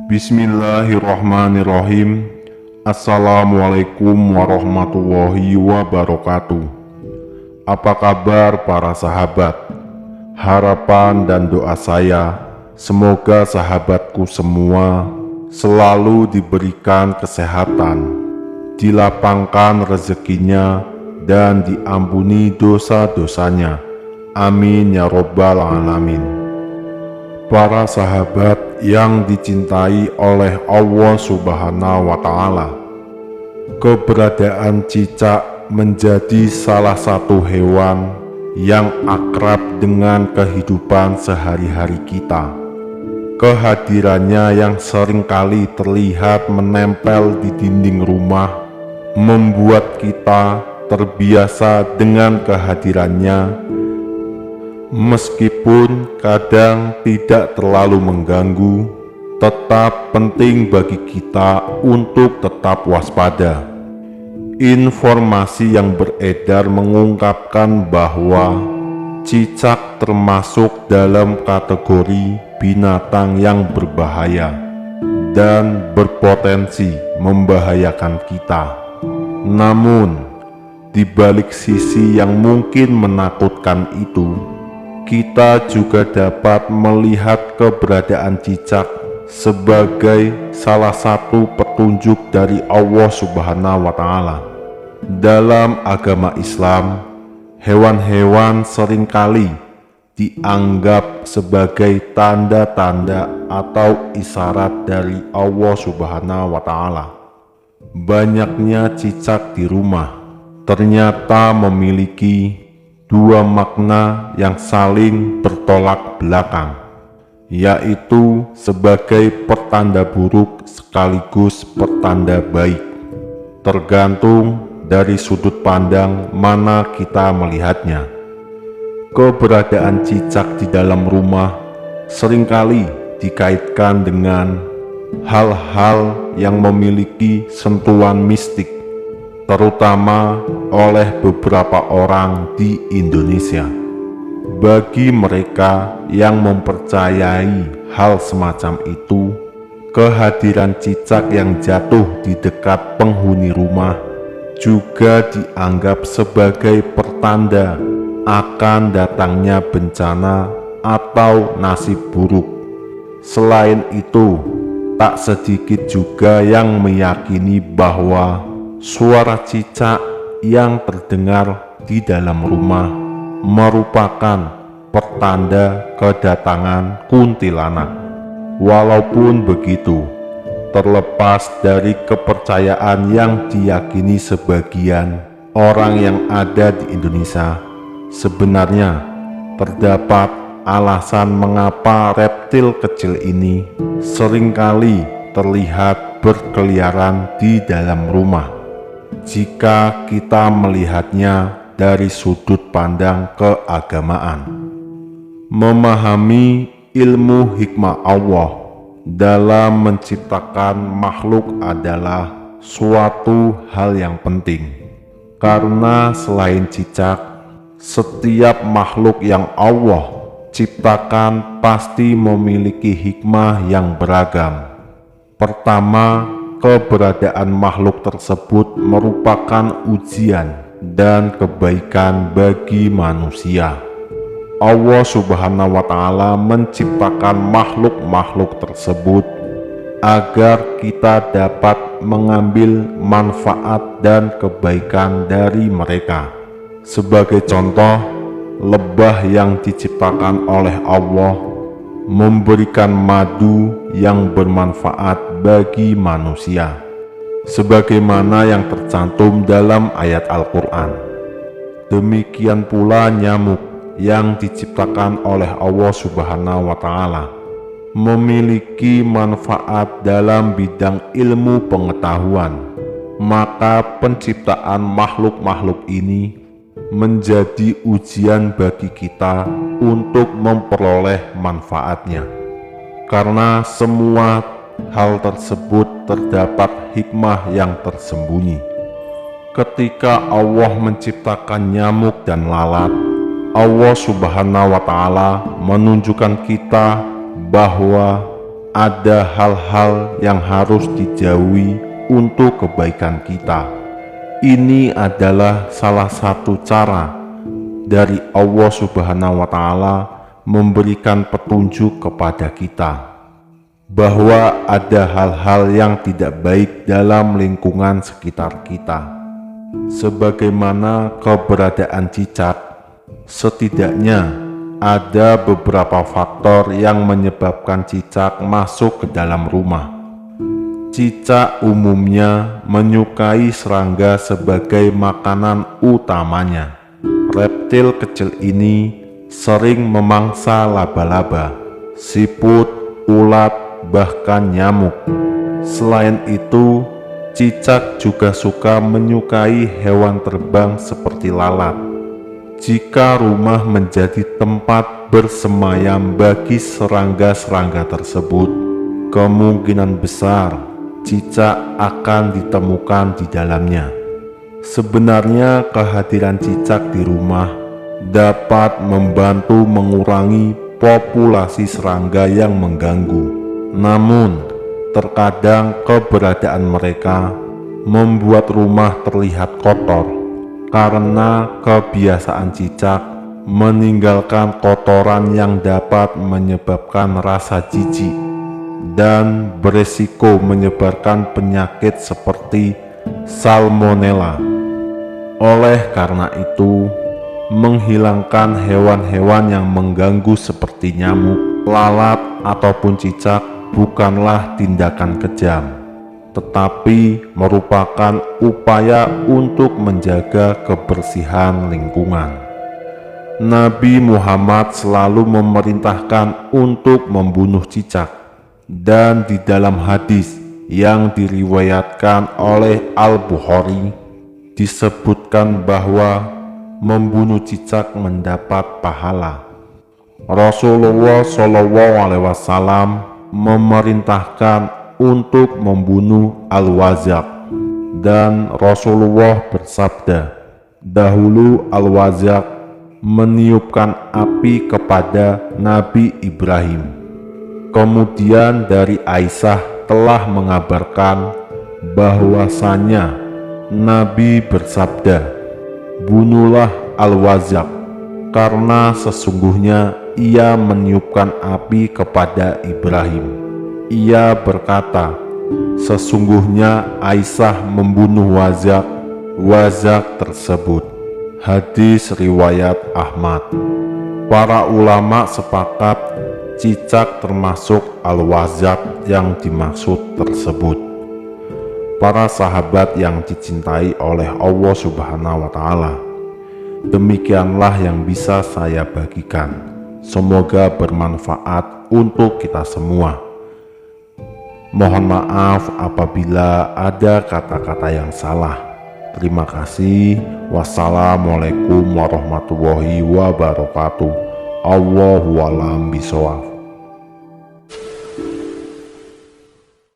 Bismillahirrahmanirrahim. Assalamualaikum warahmatullahi wabarakatuh. Apa kabar para sahabat? Harapan dan doa saya, semoga sahabatku semua selalu diberikan kesehatan, dilapangkan rezekinya, dan diampuni dosa-dosanya. Amin ya robbal alamin. Para sahabat yang dicintai oleh Allah Subhanahu wa Ta'ala, keberadaan cicak menjadi salah satu hewan yang akrab dengan kehidupan sehari-hari kita. Kehadirannya yang seringkali terlihat menempel di dinding rumah membuat kita terbiasa dengan kehadirannya. Meskipun kadang tidak terlalu mengganggu, tetap penting bagi kita untuk tetap waspada. Informasi yang beredar mengungkapkan bahwa cicak termasuk dalam kategori binatang yang berbahaya dan berpotensi membahayakan kita. Namun, di balik sisi yang mungkin menakutkan itu, kita juga dapat melihat keberadaan cicak sebagai salah satu petunjuk dari Allah Subhanahu wa Ta'ala. Dalam agama Islam, hewan-hewan seringkali dianggap sebagai tanda-tanda atau isyarat dari Allah Subhanahu wa Ta'ala. Banyaknya cicak di rumah ternyata memiliki dua makna yang saling bertolak belakang, yaitu sebagai pertanda buruk sekaligus pertanda baik, tergantung dari sudut pandang mana kita melihatnya. Keberadaan cicak di dalam rumah seringkali dikaitkan dengan hal-hal yang memiliki sentuhan mistik, terutama oleh beberapa orang di Indonesia. Bagi mereka yang mempercayai hal semacam itu, kehadiran cicak yang jatuh di dekat penghuni rumah juga dianggap sebagai pertanda akan datangnya bencana atau nasib buruk. Selain itu, tak sedikit juga yang meyakini bahwa suara cicak yang terdengar di dalam rumah merupakan pertanda kedatangan kuntilanak. Walaupun begitu, terlepas dari kepercayaan yang diyakini sebagian orang yang ada di Indonesia, sebenarnya terdapat alasan mengapa reptil kecil ini seringkali terlihat berkeliaran di dalam rumah jika kita melihatnya dari sudut pandang keagamaan. Memahami ilmu hikmah Allah dalam menciptakan makhluk adalah suatu hal yang penting, karena selain cicak, setiap makhluk yang Allah ciptakan pasti memiliki hikmah yang beragam. Pertama, keberadaan makhluk tersebut merupakan ujian dan kebaikan bagi manusia. Allah Subhanahu wa Ta'ala menciptakan makhluk-makhluk tersebut agar kita dapat mengambil manfaat dan kebaikan dari mereka. Sebagai contoh, lebah yang diciptakan oleh Allah memberikan madu yang bermanfaat bagi manusia, sebagaimana yang tercantum dalam ayat Al-Quran. Demikian pula nyamuk yang diciptakan oleh Allah Subhanahu wa Ta'ala memiliki manfaat dalam bidang ilmu pengetahuan. Maka penciptaan makhluk-makhluk ini menjadi ujian bagi kita untuk memperoleh manfaatnya, karena semua hal tersebut terdapat hikmah yang tersembunyi. Ketika Allah menciptakan nyamuk dan lalat, Allah Subhanahu wa Ta'ala menunjukkan kita bahwa ada hal-hal yang harus dijauhi untuk kebaikan kita. Ini adalah salah satu cara dari Allah Subhanahu wa Ta'ala memberikan petunjuk kepada kita bahwa ada hal-hal yang tidak baik dalam lingkungan sekitar kita. Sebagaimana keberadaan cicak, setidaknya ada beberapa faktor yang menyebabkan cicak masuk ke dalam rumah. Cicak umumnya menyukai serangga sebagai makanan utamanya. Reptil kecil ini sering memangsa laba-laba, siput, ulat, bahkan nyamuk. Selain itu, cicak juga suka menyukai hewan terbang seperti lalat. Jika rumah menjadi tempat bersemayam bagi serangga-serangga tersebut, kemungkinan besar cicak akan ditemukan di dalamnya. Sebenarnya kehadiran cicak di rumah dapat membantu mengurangi populasi serangga yang mengganggu. Namun, terkadang keberadaan mereka membuat rumah terlihat kotor karena kebiasaan cicak meninggalkan kotoran yang dapat menyebabkan rasa jijik dan beresiko menyebarkan penyakit seperti salmonella. Oleh karena itu, menghilangkan hewan-hewan yang mengganggu seperti nyamuk, lalat, ataupun cicak bukanlah tindakan kejam, tetapi merupakan upaya untuk menjaga kebersihan lingkungan. Nabi Muhammad selalu memerintahkan untuk membunuh cicak, dan di dalam hadis yang diriwayatkan oleh Al-Bukhari disebutkan bahwa membunuh cicak mendapat pahala. Rasulullah SAW memerintahkan untuk membunuh al-wazaq, dan Rasulullah bersabda, dahulu al-wazaq meniupkan api kepada Nabi Ibrahim. Kemudian dari Aisyah telah mengabarkan bahwasanya Nabi bersabda, bunuhlah al-wazaq, karena sesungguhnya ia meniupkan api kepada Ibrahim. Ia berkata, sesungguhnya Aisyah membunuh wazaq tersebut. Hadis riwayat Ahmad. Para ulama sepakat cicak termasuk al-wazaq yang dimaksud tersebut. Para sahabat yang dicintai oleh Allah Subhanahu wa Ta'ala, demikianlah yang bisa saya bagikan. Semoga bermanfaat untuk kita semua. Mohon maaf apabila ada kata-kata yang salah. Terima kasih. Wassalamualaikum warahmatullahi wabarakatuh. Allahu a'lam bishawab.